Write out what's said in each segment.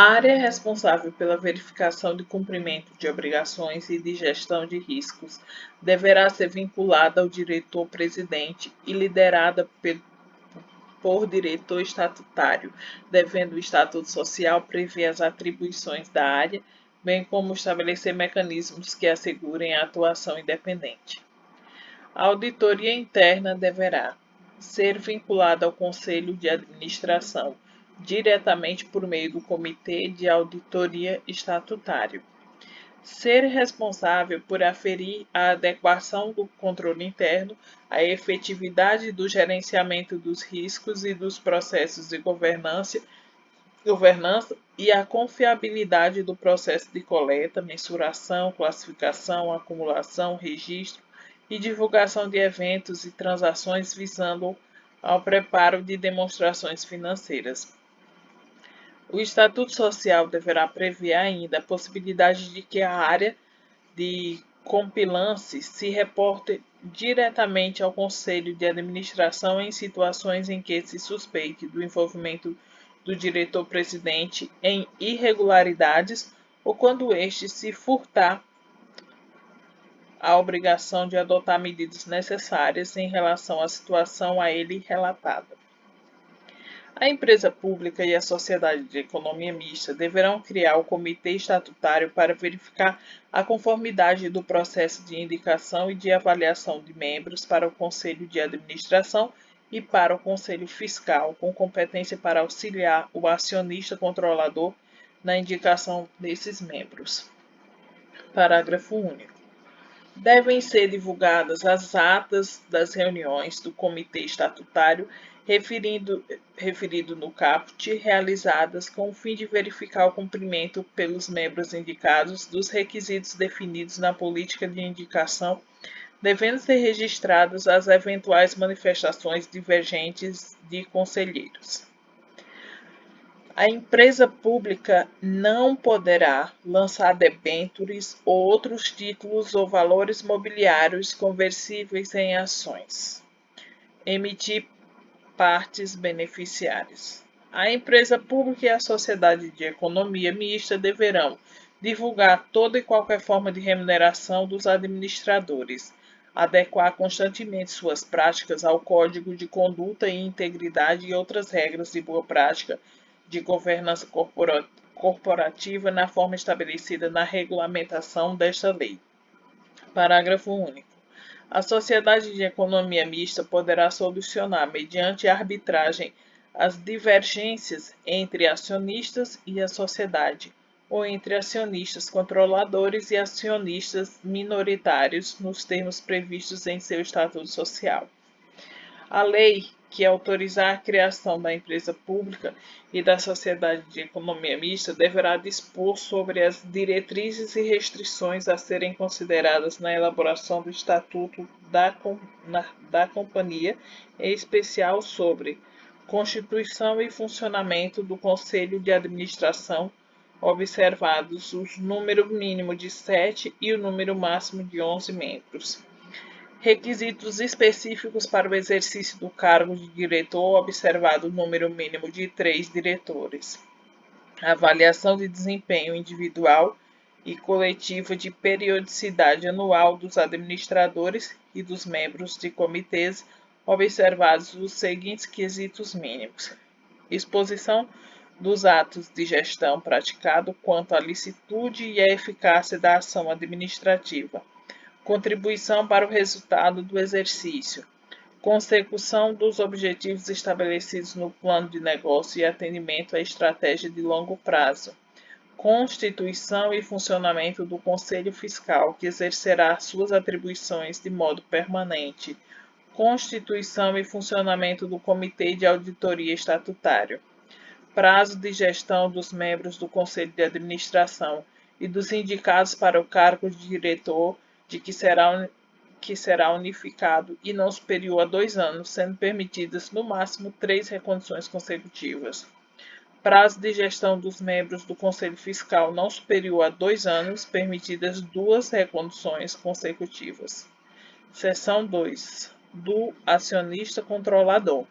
A área responsável pela verificação de cumprimento de obrigações e de gestão de riscos deverá ser vinculada ao diretor-presidente e liderada por diretor estatutário, devendo o Estatuto Social prever as atribuições da área, bem como estabelecer mecanismos que assegurem a atuação independente. A auditoria interna deverá ser vinculada ao Conselho de Administração, diretamente por meio do Comitê de Auditoria Estatutário. Ser responsável por aferir a adequação do controle interno, a efetividade do gerenciamento dos riscos e dos processos de governança e a confiabilidade do processo de coleta, mensuração, classificação, acumulação, registro e divulgação de eventos e transações visando ao preparo de demonstrações financeiras. O Estatuto Social deverá prever ainda a possibilidade de que a área de compliance se reporte diretamente ao Conselho de Administração em situações em que se suspeite do envolvimento do diretor-presidente em irregularidades ou quando este se furtar à obrigação de adotar medidas necessárias em relação à situação a ele relatada. A empresa pública e a sociedade de economia mista deverão criar o comitê estatutário para verificar a conformidade do processo de indicação e de avaliação de membros para o Conselho de Administração e para o Conselho Fiscal, com competência para auxiliar o acionista controlador na indicação desses membros. Parágrafo único. Devem ser divulgadas as atas das reuniões do Comitê Estatutário referido no caput, realizadas com o fim de verificar o cumprimento pelos membros indicados dos requisitos definidos na política de indicação, devendo ser registradas as eventuais manifestações divergentes de conselheiros. A empresa pública não poderá lançar debêntures ou outros títulos ou valores mobiliários conversíveis em ações. Emitir partes beneficiárias. A empresa pública e a sociedade de economia mista deverão divulgar toda e qualquer forma de remuneração dos administradores, adequar constantemente suas práticas ao Código de Conduta e Integridade e outras regras de boa prática de governança corporativa na forma estabelecida na regulamentação desta lei. Parágrafo único. A sociedade de economia mista poderá solucionar, mediante arbitragem, as divergências entre acionistas e a sociedade, ou entre acionistas controladores e acionistas minoritários, nos termos previstos em seu estatuto social. A lei que autorizar a criação da empresa pública e da sociedade de economia mista deverá dispor sobre as diretrizes e restrições a serem consideradas na elaboração do estatuto da companhia, em especial sobre constituição e funcionamento do Conselho de Administração, observados o número mínimo de 7 e o número máximo de 11 membros. Requisitos específicos para o exercício do cargo de diretor, observado o número mínimo de 3 diretores. Avaliação de desempenho individual e coletiva de periodicidade anual dos administradores e dos membros de comitês, observados os seguintes quesitos mínimos: exposição dos atos de gestão praticado quanto à licitude e à eficácia da ação administrativa, contribuição para o resultado do exercício, consecução dos objetivos estabelecidos no plano de negócio e atendimento à estratégia de longo prazo, constituição e funcionamento do Conselho Fiscal, que exercerá suas atribuições de modo permanente, constituição e funcionamento do Comitê de Auditoria Estatutário, prazo de gestão dos membros do Conselho de Administração e dos indicados para o cargo de diretor, de que será unificado e não superior a 2 anos, sendo permitidas no máximo 3 reconduções consecutivas. Prazo de gestão dos membros do Conselho Fiscal não superior a 2 anos, permitidas 2 reconduções consecutivas. Seção 2. Do acionista controlador.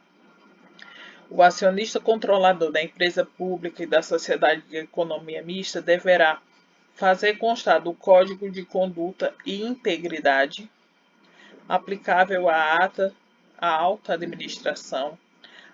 O acionista controlador da empresa pública e da sociedade de economia mista deverá fazer constar do Código de Conduta e Integridade aplicável à alta administração,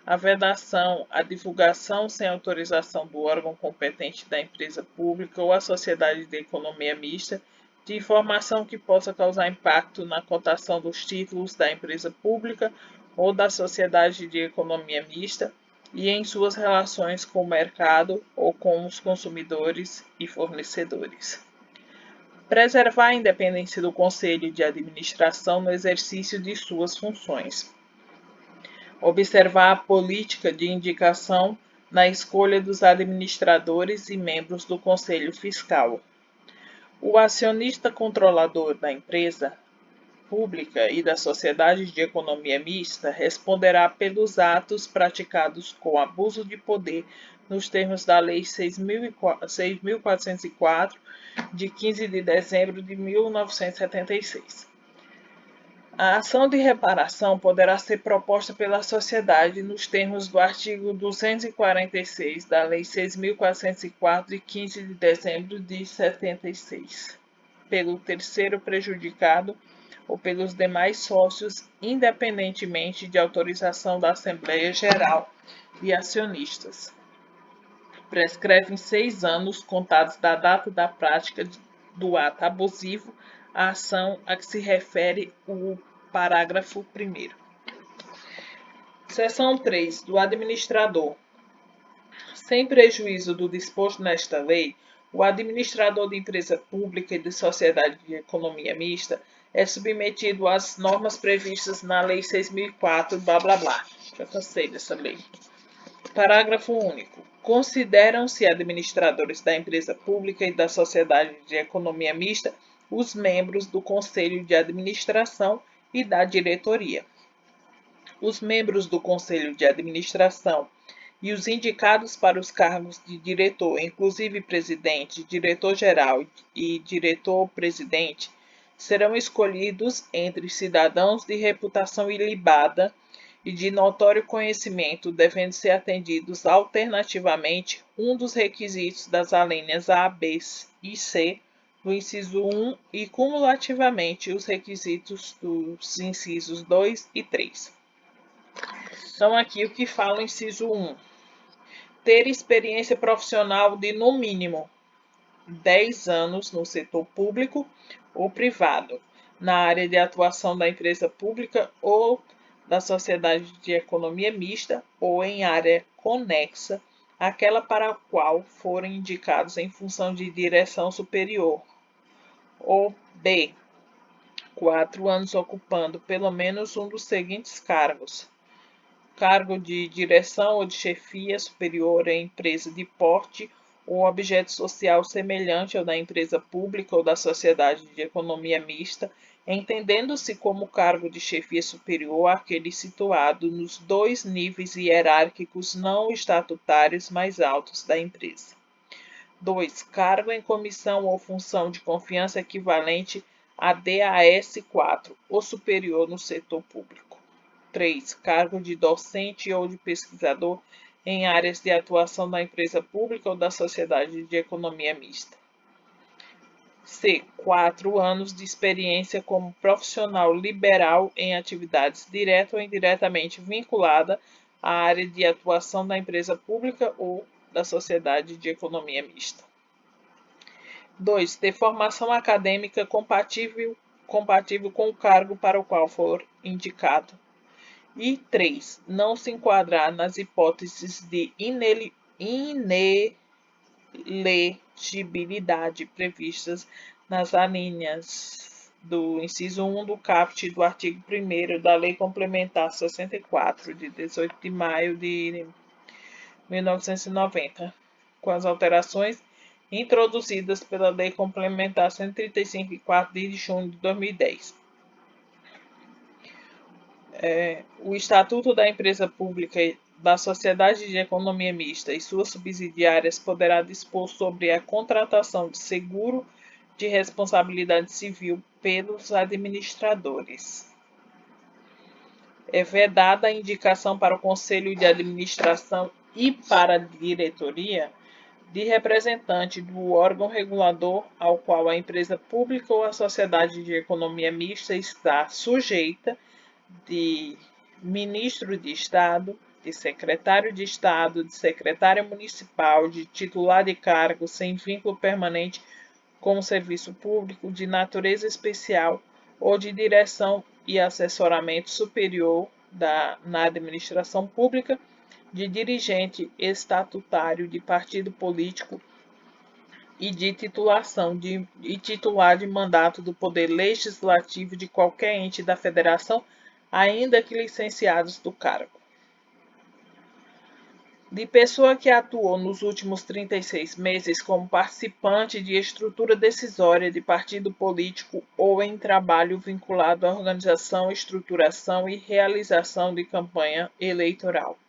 a vedação, a divulgação sem autorização do órgão competente da empresa pública ou a sociedade de economia mista de informação que possa causar impacto na cotação dos títulos da empresa pública ou da sociedade de economia mista e em suas relações com o mercado ou com os consumidores e fornecedores. Preservar a independência do Conselho de Administração no exercício de suas funções. Observar a política de indicação na escolha dos administradores e membros do Conselho Fiscal. O acionista controlador da empresa pública e da sociedade de economia mista responderá pelos atos praticados com abuso de poder nos termos da Lei 6.404, de 15 de dezembro de 1976. A ação de reparação poderá ser proposta pela sociedade nos termos do artigo 246 da Lei 6.404, de 15 de dezembro de 76, pelo terceiro prejudicado ou pelos demais sócios, independentemente de autorização da Assembleia Geral de Acionistas. Prescrevem 6 anos contados da data da prática do ato abusivo a ação a que se refere o parágrafo 1º. Seção 3. Do administrador. Sem prejuízo do disposto nesta lei, o administrador de empresa pública e de sociedade de economia mista é submetido às normas previstas na Lei 6.004, blá blá blá. Já cansei dessa lei. Parágrafo único. Consideram-se administradores da empresa pública e da sociedade de economia mista os membros do Conselho de Administração e da diretoria. Os membros do Conselho de Administração e os indicados para os cargos de diretor, inclusive presidente, diretor-geral e diretor-presidente, serão escolhidos entre cidadãos de reputação ilibada e de notório conhecimento, devendo ser atendidos alternativamente um dos requisitos das alíneas A, B e C do inciso 1 e cumulativamente os requisitos dos incisos 2 e 3. Então, aqui o que fala o inciso 1. Ter experiência profissional de, no mínimo, 10 anos no setor público ou privado, na área de atuação da empresa pública ou da sociedade de economia mista ou em área conexa àquela para a qual forem indicados em função de direção superior. Ou B. 4 anos ocupando pelo menos um dos seguintes cargos: cargo de direção ou de chefia superior em empresa de porte ou objeto social semelhante ao da empresa pública ou da sociedade de economia mista, entendendo-se como cargo de chefia superior aquele situado nos 2 níveis hierárquicos não estatutários mais altos da empresa. 2. Cargo em comissão ou função de confiança equivalente a DAS 4, ou superior no setor público. 3. Cargo de docente ou de pesquisador em áreas de atuação da empresa pública ou da sociedade de economia mista. C. 4 anos de experiência como profissional liberal em atividades direta ou indiretamente vinculada à área de atuação da empresa pública ou da sociedade de economia mista. 2. Ter formação acadêmica compatível com o cargo para o qual for indicado. E 3. Não se enquadrar nas hipóteses de inelegibilidade previstas nas alíneas do inciso 1 do caput do artigo 1º da Lei Complementar 64, de 18 de maio de 1990, com as alterações introduzidas pela Lei Complementar 135 de 4 de junho de 2010. O Estatuto da Empresa Pública e da Sociedade de Economia Mista e suas subsidiárias poderá dispor sobre a contratação de seguro de responsabilidade civil pelos administradores. É vedada a indicação para o Conselho de Administração e para a diretoria de representante do órgão regulador ao qual a empresa pública ou a sociedade de economia mista está sujeita, de ministro de Estado, de secretário de Estado, de secretária municipal, de titular de cargo sem vínculo permanente com o serviço público, de natureza especial ou de direção e assessoramento superior na administração pública, de dirigente estatutário de partido político e de titular de mandato do Poder Legislativo de qualquer ente da Federação, ainda que licenciados do cargo. De pessoa que atuou nos últimos 36 meses como participante de estrutura decisória de partido político ou em trabalho vinculado à organização, estruturação e realização de campanha eleitoral.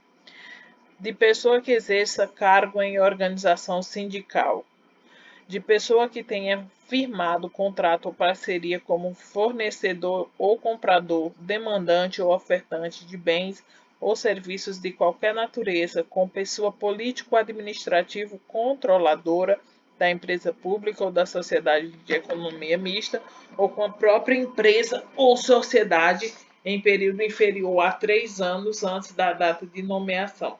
De pessoa que exerça cargo em organização sindical, de pessoa que tenha firmado contrato ou parceria como fornecedor ou comprador, demandante ou ofertante de bens ou serviços de qualquer natureza com pessoa político-administrativo controladora da empresa pública ou da sociedade de economia mista ou com a própria empresa ou sociedade em período inferior a 3 anos antes da data de nomeação.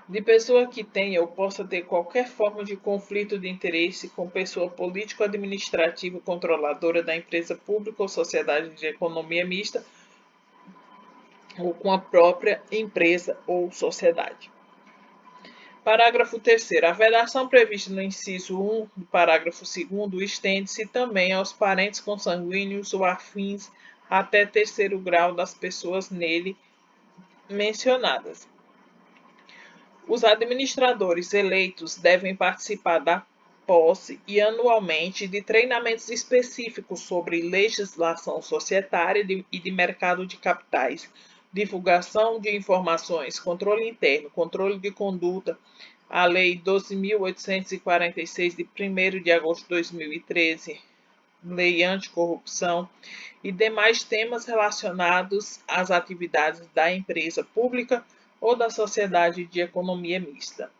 De pessoa que tenha ou possa ter qualquer forma de conflito de interesse com pessoa político-administrativa controladora da empresa pública ou sociedade de economia mista ou com a própria empresa ou sociedade. Parágrafo 3º. A vedação prevista no inciso 1 do parágrafo 2º estende-se também aos parentes consanguíneos ou afins até terceiro grau das pessoas nele mencionadas. Os administradores eleitos devem participar da posse e anualmente de treinamentos específicos sobre legislação societária e de mercado de capitais, divulgação de informações, controle interno, controle de conduta, a Lei 12.846, de 1º de agosto de 2013, Lei Anticorrupção, e demais temas relacionados às atividades da empresa pública ou da sociedade de economia mista.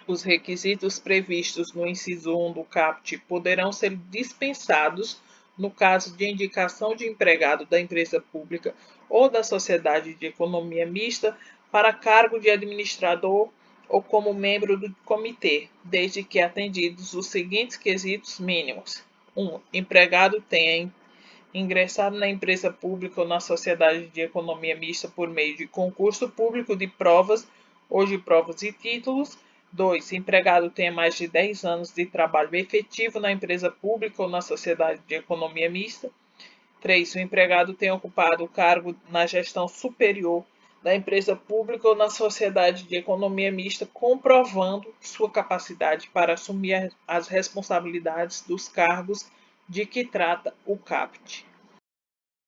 Os requisitos previstos no inciso 1 do caput poderão ser dispensados no caso de indicação de empregado da empresa pública ou da sociedade de economia mista para cargo de administrador ou como membro do comitê, desde que atendidos os seguintes quesitos mínimos. 1. Empregado tenha ingressado na empresa pública ou na sociedade de economia mista por meio de concurso público de provas ou de provas e títulos. 2. Empregado tenha mais de 10 anos de trabalho efetivo na empresa pública ou na sociedade de economia mista. 3. O empregado tenha ocupado o cargo na gestão superior da empresa pública ou na sociedade de economia mista, comprovando sua capacidade para assumir as responsabilidades dos cargos de que trata o caput.